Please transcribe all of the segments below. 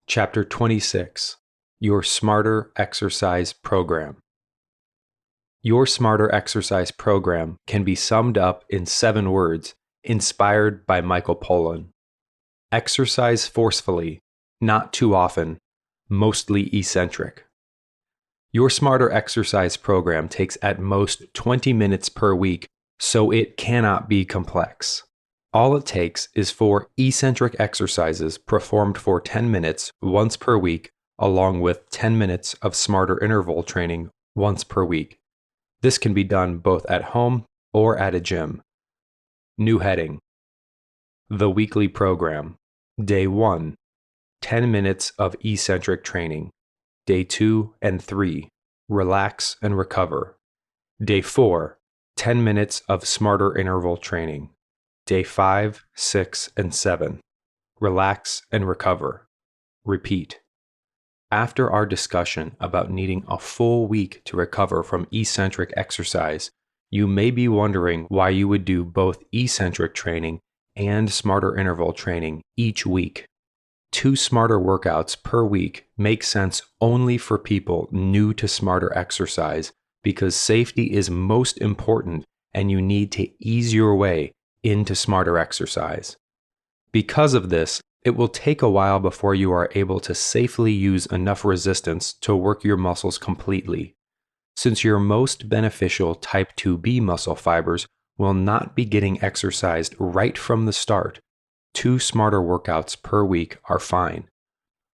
Chapter 26 Your Smarter Exercise Program. Your Smarter Exercise Program can be summed up in 7 words, inspired by Michael Pollan. Exercise forcefully, not too often, mostly eccentric. Your Smarter Exercise Program takes at most 20 minutes per week, so it cannot be complex. All it takes is 4 eccentric exercises performed for 10 minutes once per week, along with 10 minutes of smarter interval training once per week. This can be done both at home or at a gym. New heading: The weekly program. Day 1, 10 minutes of eccentric training. Day 2 and 3, relax and recover. Day 4, 10 minutes of smarter interval training. Day 5, 6, and 7, relax and recover. Repeat. After our discussion about needing a full week to recover from eccentric exercise, you may be wondering why you would do both eccentric training and smarter interval training each week. 2 smarter workouts per week make sense only for people new to smarter exercise because safety is most important and you need to ease your way into smarter exercise. Because of this, it will take a while before you are able to safely use enough resistance to work your muscles completely. Since your most beneficial type 2B muscle fibers will not be getting exercised right from the start, 2 smarter workouts per week are fine.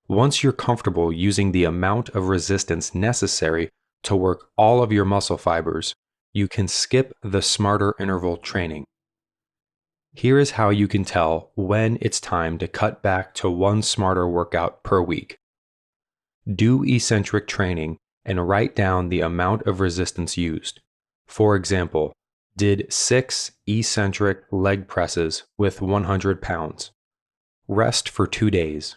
Once you're comfortable using the amount of resistance necessary to work all of your muscle fibers, you can skip the smarter interval training. Here is how you can tell when it's time to cut back to 1 smarter workout per week. Do eccentric training and write down the amount of resistance used. For example, did 6 eccentric leg presses with 100 pounds. Rest for 2 days.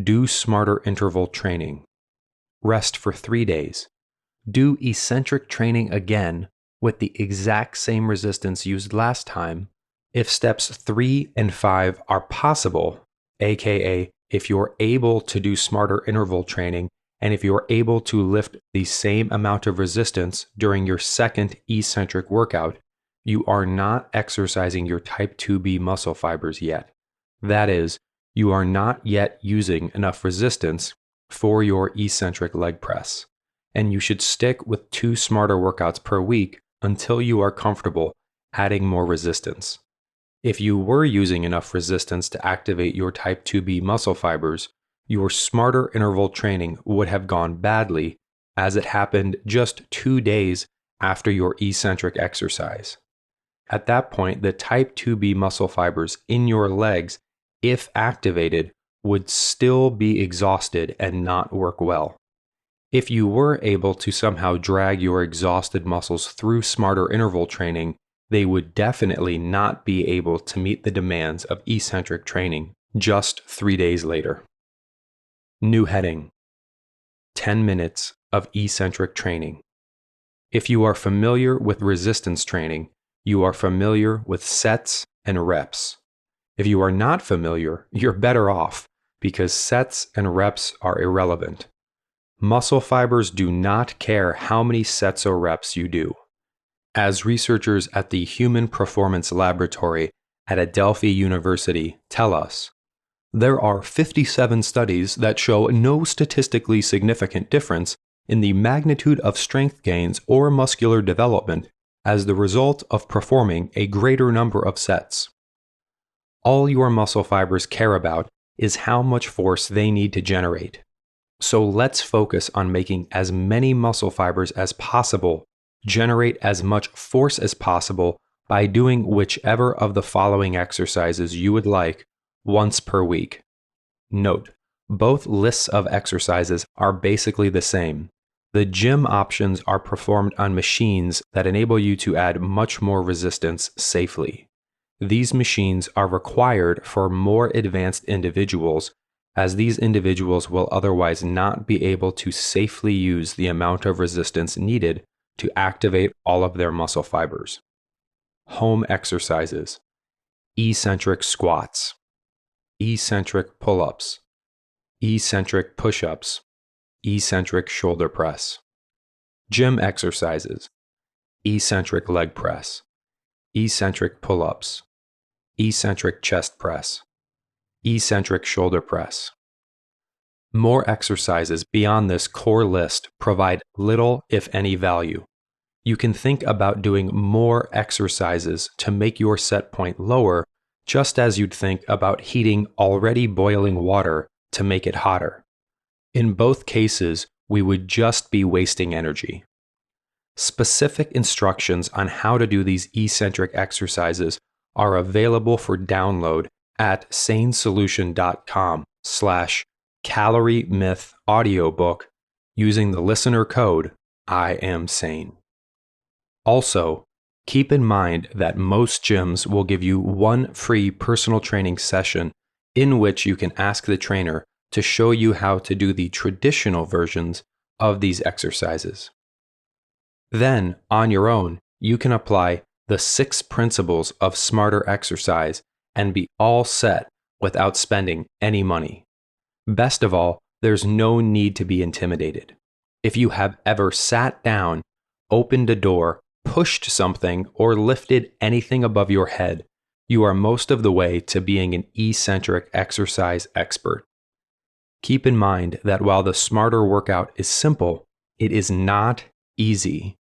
Do smarter interval training. Rest for 3 days. Do eccentric training again with the exact same resistance used last time. If steps 3 and 5 are possible, aka if you're able to do smarter interval training and if you're able to lift the same amount of resistance during your second eccentric workout, you are not exercising your type 2B muscle fibers yet. That is, you are not yet using enough resistance for your eccentric leg press, and you should stick with 2 smarter workouts per week until you are comfortable adding more resistance. If you were using enough resistance to activate your type 2B muscle fibers, your smarter interval training would have gone badly, as it happened just 2 days after your eccentric exercise. At that point, the type 2B muscle fibers in your legs, if activated, would still be exhausted and not work well. If you were able to somehow drag your exhausted muscles through smarter interval training, they would definitely not be able to meet the demands of eccentric training just 3 days later. New heading: 10 minutes of eccentric training. If you are familiar with resistance training, you are familiar with sets and reps. If you are not familiar, you're better off because sets and reps are irrelevant. Muscle fibers do not care how many sets or reps you do. As researchers at the Human Performance Laboratory at Adelphi University tell us, there are 57 studies that show no statistically significant difference in the magnitude of strength gains or muscular development as the result of performing a greater number of sets. All your muscle fibers care about is how much force they need to generate. So let's focus on making as many muscle fibers as possible generate as much force as possible by doing whichever of the following exercises you would like once per week. Note, both lists of exercises are basically the same. The gym options are performed on machines that enable you to add much more resistance safely. These machines are required for more advanced individuals, as these individuals will otherwise not be able to safely use the amount of resistance needed to activate all of their muscle fibers. Home exercises: eccentric squats, eccentric pull-ups, eccentric push-ups, eccentric shoulder press. Gym exercises: eccentric leg press, eccentric pull-ups, eccentric chest press, eccentric shoulder press. More exercises beyond this core list provide little, if any, value. You can think about doing more exercises to make your set point lower, just as you'd think about heating already boiling water to make it hotter. In both cases, we would just be wasting energy. Specific instructions on how to do these eccentric exercises are available for download at sanesolution.com/Calorie Myth audiobook using the listener code I am sane. Also, keep in mind that most gyms will give you one free personal training session in which you can ask the trainer to show you how to do the traditional versions of these exercises. Then, on your own, you can apply the 6 principles of smarter exercise and be all set without spending any money. Best of all, there's no need to be intimidated. If you have ever sat down, opened a door, pushed something, or lifted anything above your head, you are most of the way to being an eccentric exercise expert. Keep in mind that while the smarter workout is simple, it is not easy.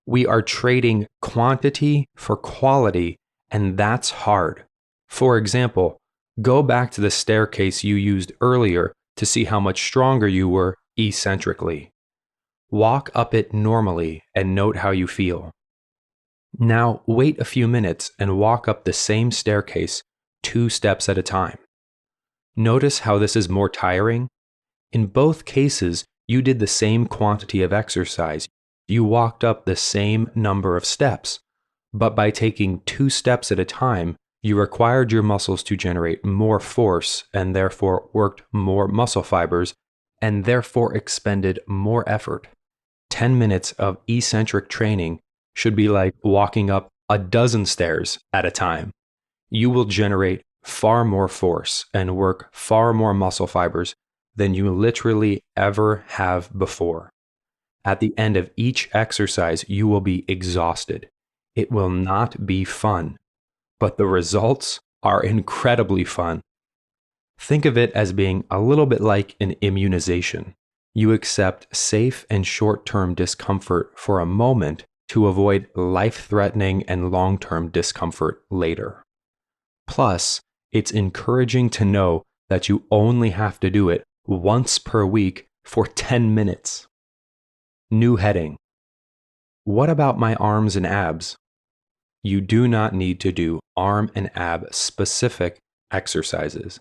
We are trading quantity for quality, and that's hard. For example, go back to the staircase you used earlier to see how much stronger you were eccentrically. Walk up it normally and note how you feel. Now wait a few minutes and walk up the same staircase 2 steps at a time. Notice how this is more tiring? In both cases, you did the same quantity of exercise. You walked up the same number of steps, but by taking 2 steps at a time, you required your muscles to generate more force and therefore worked more muscle fibers and therefore expended more effort. 10 minutes of eccentric training should be like walking up a dozen stairs at a time. You will generate far more force and work far more muscle fibers than you literally ever have before. At the end of each exercise, you will be exhausted. It will not be fun, but the results are incredibly fun. Think of it as being a little bit like an immunization. You accept safe and short-term discomfort for a moment to avoid life-threatening and long-term discomfort later. Plus, it's encouraging to know that you only have to do it once per week for 10 minutes. New heading: What about my arms and abs? You do not need to do arm and ab specific exercises.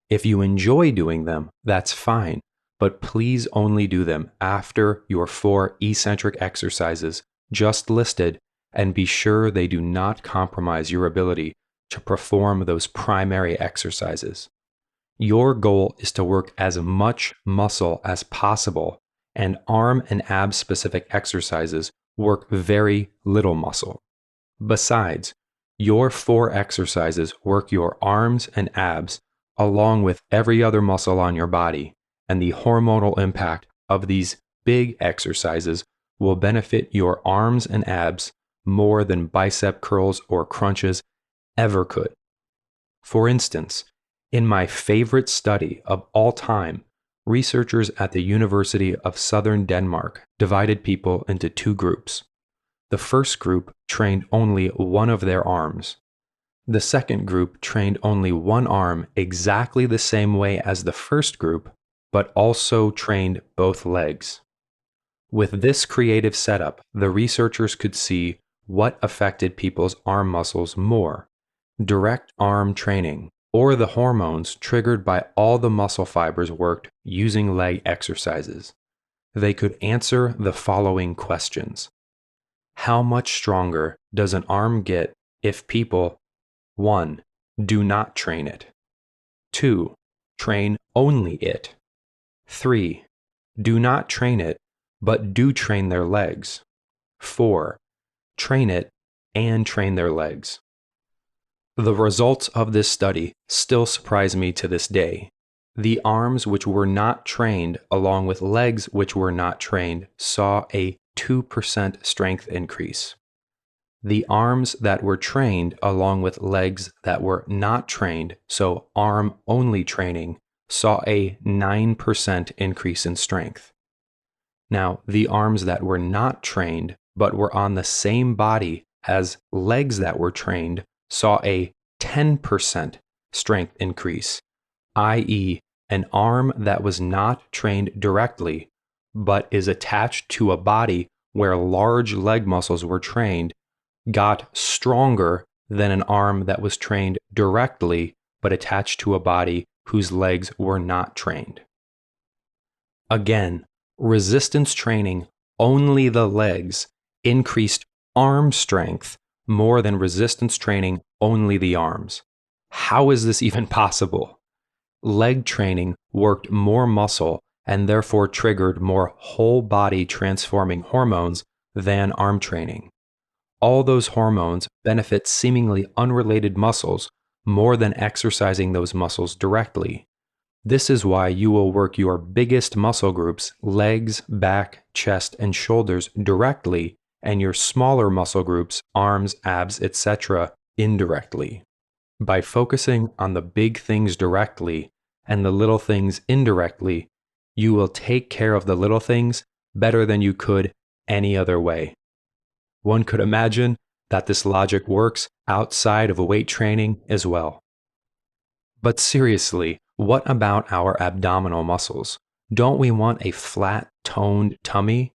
If you enjoy doing them, that's fine, but please only do them after your 4 eccentric exercises just listed, and be sure they do not compromise your ability to perform those primary exercises. Your goal is to work as much muscle as possible, and arm and ab specific exercises work very little muscle. Besides, your 4 exercises work your arms and abs along with every other muscle on your body, and the hormonal impact of these big exercises will benefit your arms and abs more than bicep curls or crunches ever could. For instance, in my favorite study of all time, researchers at the University of Southern Denmark divided people into 2 groups. The first group trained only one of their arms. The second group trained only one arm exactly the same way as the first group, but also trained both legs. With this creative setup, the researchers could see what affected people's arm muscles more: direct arm training, or the hormones triggered by all the muscle fibers worked using leg exercises. They could answer the following questions. How much stronger does an arm get if people 1. Do not train it. 2. Train only it. 3. Do not train it, but do train their legs. 4. Train it and train their legs. The results of this study still surprise me to this day. The arms which were not trained, along with legs which were not trained, saw a 2% strength increase. The arms that were trained, along with legs that were not trained, so arm only training, saw a 9% increase in strength. Now, the arms that were not trained, but were on the same body as legs that were trained, saw a 10% strength increase, i.e., an arm that was not trained directly, but is attached to a body where large leg muscles were trained, got stronger than an arm that was trained directly, but attached to a body whose legs were not trained. Again, resistance training only the legs increased arm strength more than resistance training only the arms. How is this even possible? Leg training worked more muscle and therefore triggered more whole body transforming hormones than arm training. All those hormones benefit seemingly unrelated muscles more than exercising those muscles directly. This is why you will work your biggest muscle groups, legs, back, chest, and shoulders directly, and your smaller muscle groups, arms, abs, etc., indirectly. By focusing on the big things directly and the little things indirectly, you will take care of the little things better than you could any other way. One could imagine that this logic works outside of weight training as well. But seriously, what about our abdominal muscles? Don't we want a flat, toned tummy?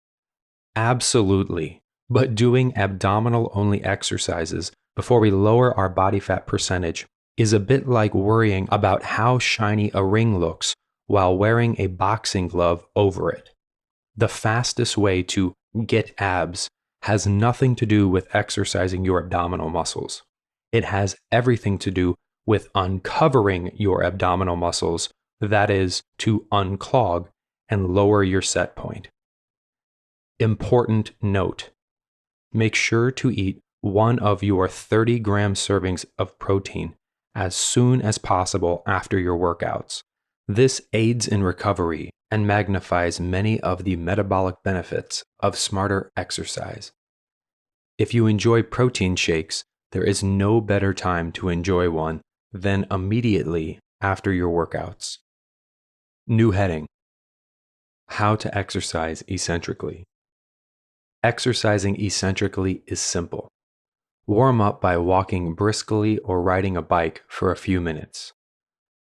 Absolutely. But doing abdominal only exercises before we lower our body fat percentage is a bit like worrying about how shiny a ring looks while wearing a boxing glove over it. The fastest way to get abs has nothing to do with exercising your abdominal muscles. It has everything to do with uncovering your abdominal muscles, that is, to unclog and lower your set point. Important note: make sure to eat one of your 30-gram servings of protein as soon as possible after your workouts. This aids in recovery and magnifies many of the metabolic benefits of smarter exercise. If you enjoy protein shakes, there is no better time to enjoy one than immediately after your workouts. New heading: How to exercise eccentrically. Exercising eccentrically is simple. Warm up by walking briskly or riding a bike for a few minutes.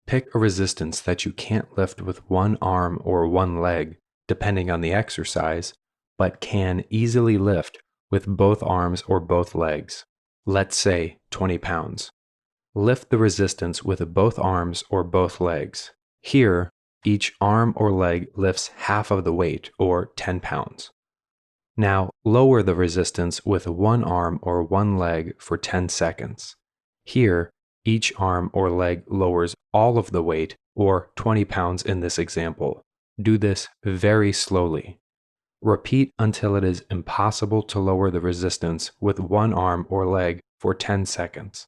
Pick a resistance that you can't lift with one arm or one leg, depending on the exercise, but can easily lift with both arms or both legs. Let's say 20 pounds. Lift the resistance with both arms or both legs. Here, each arm or leg lifts half of the weight, or 10 pounds. Now, lower the resistance with one arm or one leg for 10 seconds. Here, each arm or leg lowers all of the weight, or 20 pounds in this example. Do this very slowly. Repeat until it is impossible to lower the resistance with one arm or leg for 10 seconds.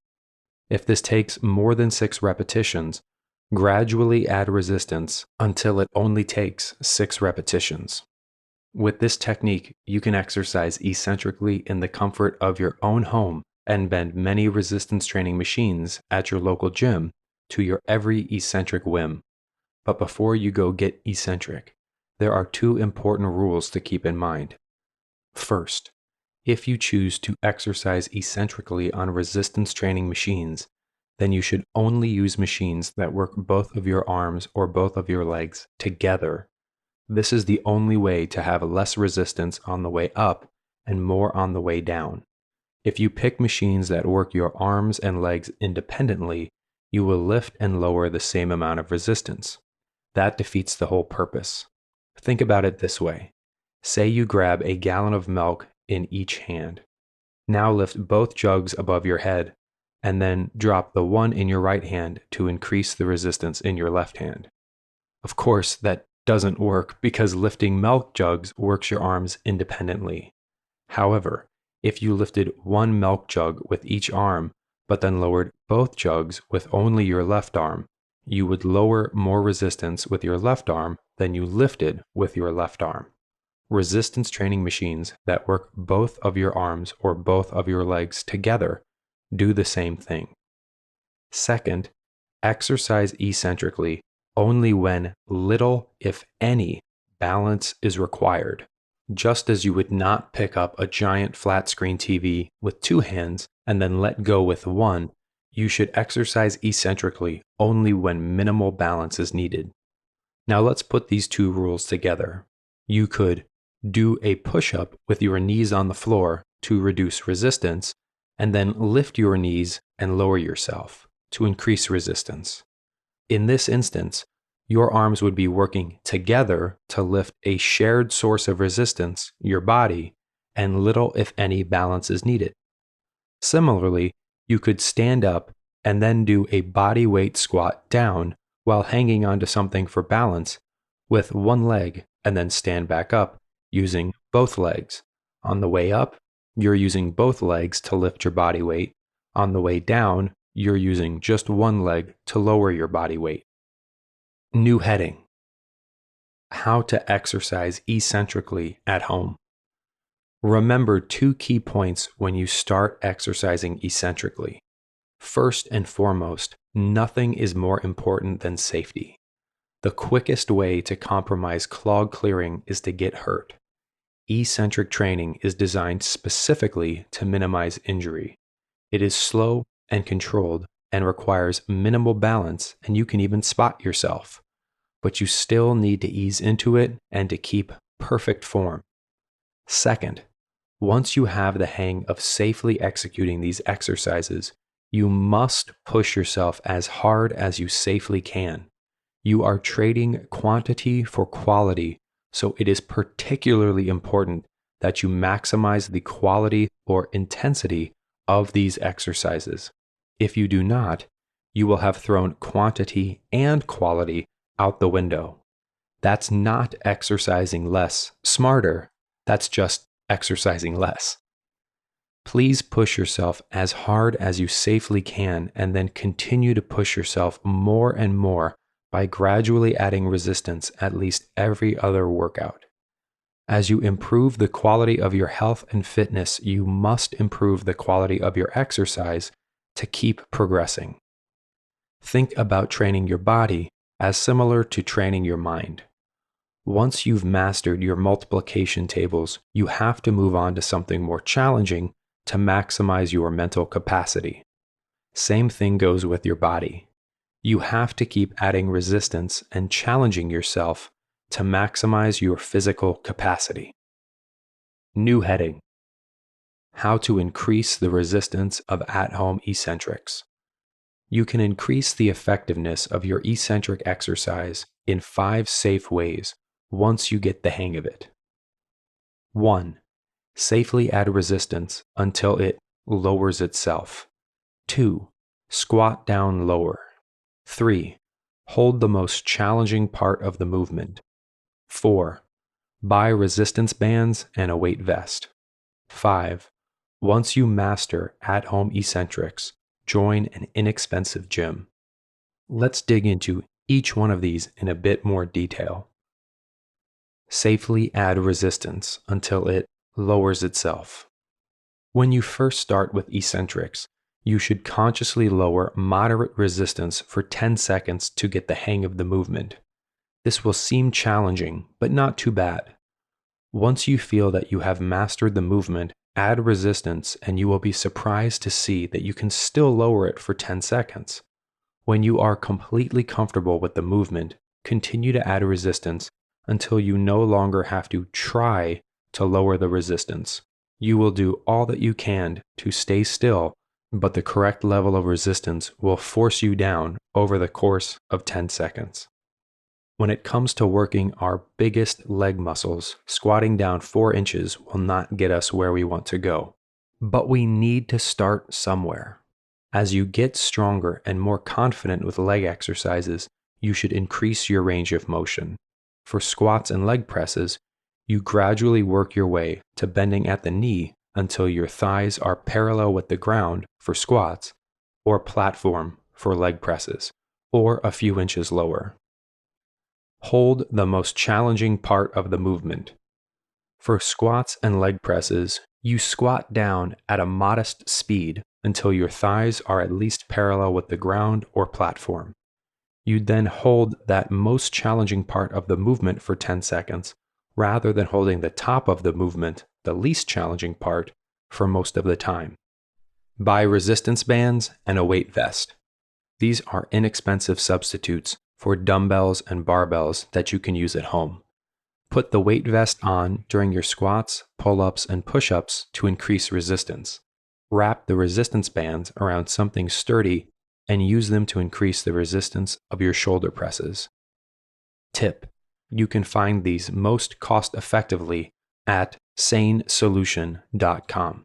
If this takes more than 6 repetitions, gradually add resistance until it only takes 6 repetitions. With this technique, you can exercise eccentrically in the comfort of your own home and bend many resistance training machines at your local gym to your every eccentric whim. But before you go get eccentric, there are 2 important rules to keep in mind. First, if you choose to exercise eccentrically on resistance training machines, then you should only use machines that work both of your arms or both of your legs together. This is the only way to have less resistance on the way up and more on the way down. If you pick machines that work your arms and legs independently, you will lift and lower the same amount of resistance. That defeats the whole purpose. Think about it this way. Say you grab a gallon of milk in each hand. Now lift both jugs above your head, and then drop the one in your right hand to increase the resistance in your left hand. Of course, that doesn't work because lifting milk jugs works your arms independently. However, if you lifted one milk jug with each arm, but then lowered both jugs with only your left arm, you would lower more resistance with your left arm than you lifted with your left arm. Resistance training machines that work both of your arms or both of your legs together do the same thing. Second, exercise eccentrically only when little, if any, balance is required. Just as you would not pick up a giant flat screen TV with two hands and then let go with one, you should exercise eccentrically only when minimal balance is needed. Now let's put these two rules together. You could do a push-up with your knees on the floor to reduce resistance, and then lift your knees and lower yourself to increase resistance. In this instance, your arms would be working together to lift a shared source of resistance, your body, and little, if any, balance is needed. Similarly, you could stand up and then do a body weight squat down while hanging onto something for balance with one leg, and then stand back up using both legs. On the way up, you're using both legs to lift your body weight. On the way down, you're using just one leg to lower your body weight. New heading: How to exercise eccentrically at home. Remember two key points when you start exercising eccentrically. First and foremost, nothing is more important than safety. The quickest way to compromise clog clearing is to get hurt. Eccentric training is designed specifically to minimize injury. It is slow and controlled and requires minimal balance, and you can even spot yourself. But you still need to ease into it and to keep perfect form. Second, once you have the hang of safely executing these exercises, you must push yourself as hard as you safely can. You are trading quantity for quality, so it is particularly important that you maximize the quality or intensity of these exercises. If you do not, you will have thrown quantity and quality out the window. That's not exercising less, smarter. That's just exercising less. Please push yourself as hard as you safely can, and then continue to push yourself more and more by gradually adding resistance at least every other workout. As you improve the quality of your health and fitness, you must improve the quality of your exercise to keep progressing. Think about training your body as similar to training your mind. Once you've mastered your multiplication tables, you have to move on to something more challenging to maximize your mental capacity. Same thing goes with your body. You have to keep adding resistance and challenging yourself to maximize your physical capacity. New heading: How to increase the resistance of at-home eccentrics. You can increase the effectiveness of your eccentric exercise in 5 safe ways once you get the hang of it. 1. Safely add resistance until it lowers itself. 2. Squat down lower. 3. Hold the most challenging part of the movement. 4. Buy resistance bands and a weight vest. 5. Once you master at-home eccentrics, join an inexpensive gym. Let's dig into each one of these in a bit more detail. Safely add resistance until it lowers itself. When you first start with eccentrics, you should consciously lower moderate resistance for 10 seconds to get the hang of the movement. This will seem challenging, but not too bad. Once you feel that you have mastered the movement, add resistance and you will be surprised to see that you can still lower it for 10 seconds. When you are completely comfortable with the movement, continue to add resistance until you no longer have to try to lower the resistance. You will do all that you can to stay still, but the correct level of resistance will force you down over the course of 10 seconds. When it comes to working our biggest leg muscles, squatting down 4 inches will not get us where we want to go. But we need to start somewhere. As you get stronger and more confident with leg exercises, you should increase your range of motion. For squats and leg presses, you gradually work your way to bending at the knee until your thighs are parallel with the ground for squats, or platform for leg presses, or a few inches lower. Hold the most challenging part of the movement. For squats and leg presses, you squat down at a modest speed until your thighs are at least parallel with the ground or platform. You then hold that most challenging part of the movement for 10 seconds, rather than holding the top of the movement, the least challenging part, for most of the time. Buy resistance bands and a weight vest. These are inexpensive substitutes for dumbbells and barbells that you can use at home. Put the weight vest on during your squats, pull-ups, and push-ups to increase resistance. Wrap the resistance bands around something sturdy and use them to increase the resistance of your shoulder presses. Tip: you can find these most cost-effectively at sanesolution.com.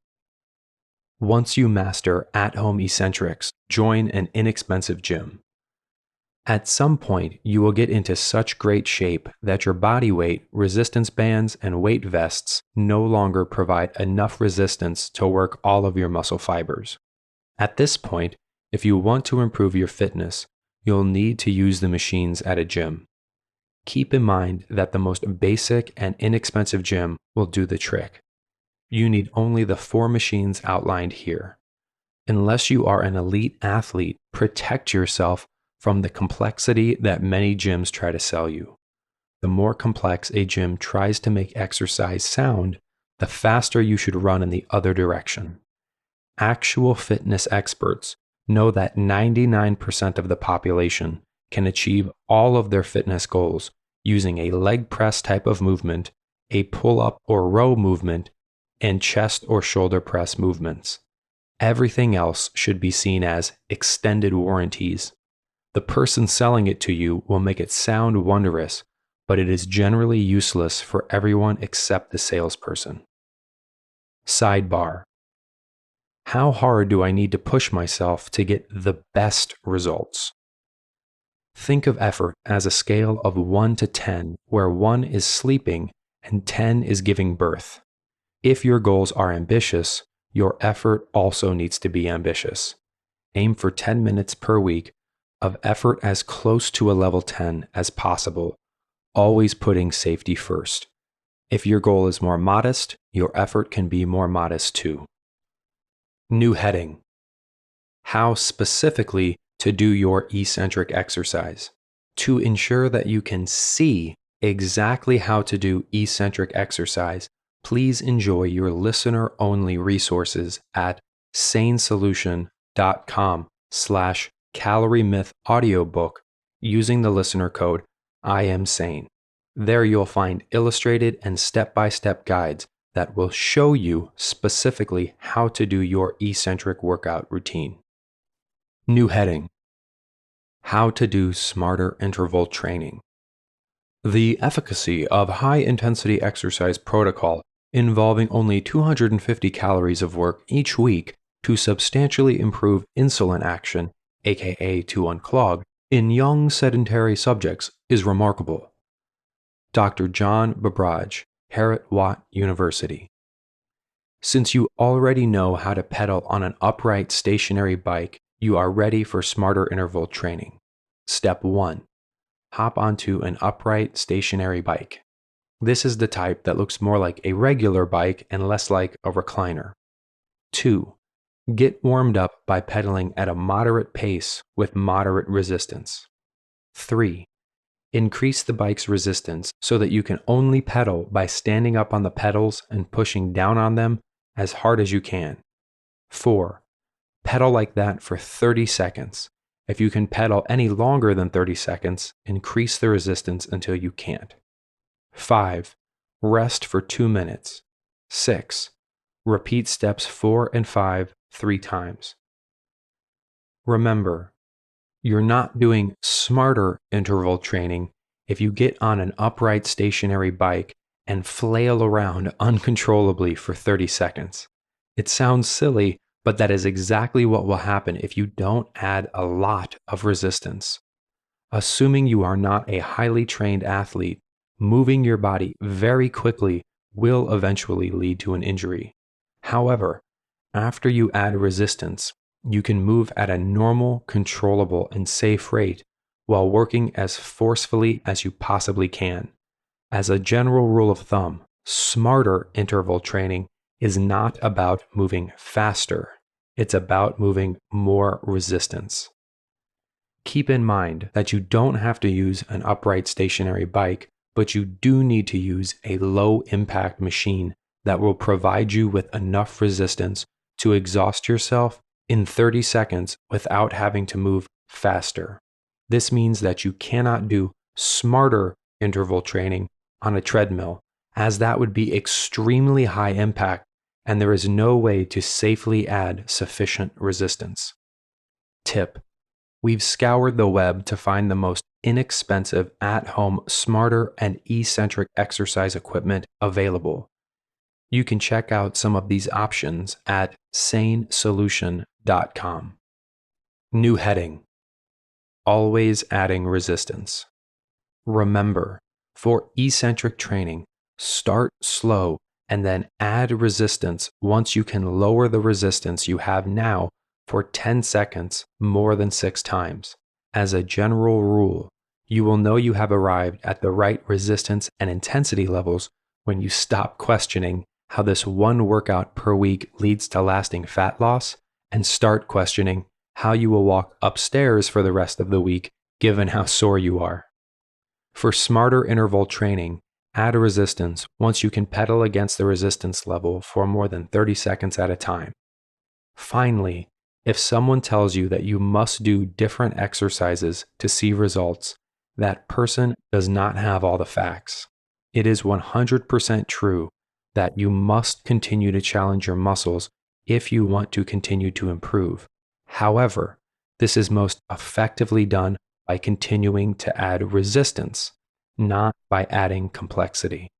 Once you master at-home eccentrics, join an inexpensive gym. At some point, you will get into such great shape that your body weight, resistance bands, and weight vests no longer provide enough resistance to work all of your muscle fibers. At this point, if you want to improve your fitness, you'll need to use the machines at a gym. Keep in mind that the most basic and inexpensive gym will do the trick. You need only the 4 machines outlined here. Unless you are an elite athlete, protect yourself from the complexity that many gyms try to sell you. The more complex a gym tries to make exercise sound, the faster you should run in the other direction. Actual fitness experts know that 99% of the population can achieve all of their fitness goals using a leg press type of movement, a pull-up or row movement, and chest or shoulder press movements. Everything else should be seen as extended warranties. The person selling it to you will make it sound wondrous, but it is generally useless for everyone except the salesperson. Sidebar: how hard do I need to push myself to get the best results? Think of effort as a scale of 1 to 10, where 1 is sleeping and 10 is giving birth. If your goals are ambitious, your effort also needs to be ambitious. Aim for 10 minutes per week of effort as close to a level 10 as possible, always putting safety first. If your goal is more modest, your effort can be more modest too. New heading: how specifically to do your eccentric exercise. To ensure that you can see exactly how to do eccentric exercise, please enjoy your listener-only resources at sanesolution.com/Calorie Myth audiobook using the listener code IAMSANE. There you'll find illustrated and step-by-step guides that will show you specifically how to do your eccentric workout routine. New heading: how to do smarter interval training. The efficacy of high-intensity exercise protocol involving only 250 calories of work each week to substantially improve insulin action, aka to unclog, in young sedentary subjects is remarkable. Dr. John Babraj, Heriot-Watt University. Since you already know how to pedal on an upright stationary bike, you are ready for smarter interval training. Step 1. Hop onto an upright stationary bike. This is the type that looks more like a regular bike and less like a recliner. 2. Get warmed up by pedaling at a moderate pace with moderate resistance. 3. Increase the bike's resistance so that you can only pedal by standing up on the pedals and pushing down on them as hard as you can. 4. Pedal like that for 30 seconds. If you can pedal any longer than 30 seconds, increase the resistance until you can't. 5. Rest for 2 minutes. 6. Repeat steps 4 and 5 3 times. Remember, you're not doing smarter interval training if you get on an upright stationary bike and flail around uncontrollably for 30 seconds. It sounds silly, but that is exactly what will happen if you don't add a lot of resistance. Assuming you are not a highly trained athlete, moving your body very quickly will eventually lead to an injury. However, after you add resistance, you can move at a normal, controllable, and safe rate while working as forcefully as you possibly can. As a general rule of thumb, smarter interval training is not about moving faster, it's about moving more resistance. Keep in mind that you don't have to use an upright stationary bike, but you do need to use a low impact machine that will provide you with enough resistance to exhaust yourself in 30 seconds without having to move faster. This means that you cannot do smarter interval training on a treadmill, as that would be extremely high impact and there is no way to safely add sufficient resistance. Tip: we've scoured the web to find the most inexpensive at-home smarter and eccentric exercise equipment available. You can check out some of these options at sanesolution.com. New heading: always adding resistance. Remember, for eccentric training, start slow and then add resistance once you can lower the resistance you have now for 10 seconds more than 6 times. As a general rule, you will know you have arrived at the right resistance and intensity levels when you stop questioning how this one workout per week leads to lasting fat loss and start questioning how you will walk upstairs for the rest of the week given how sore you are. For smarter interval training, add resistance once you can pedal against the resistance level for more than 30 seconds at a time. Finally, if someone tells you that you must do different exercises to see results, that person does not have all the facts. It is 100% true that you must continue to challenge your muscles if you want to continue to improve. However, this is most effectively done by continuing to add resistance, not by adding complexity.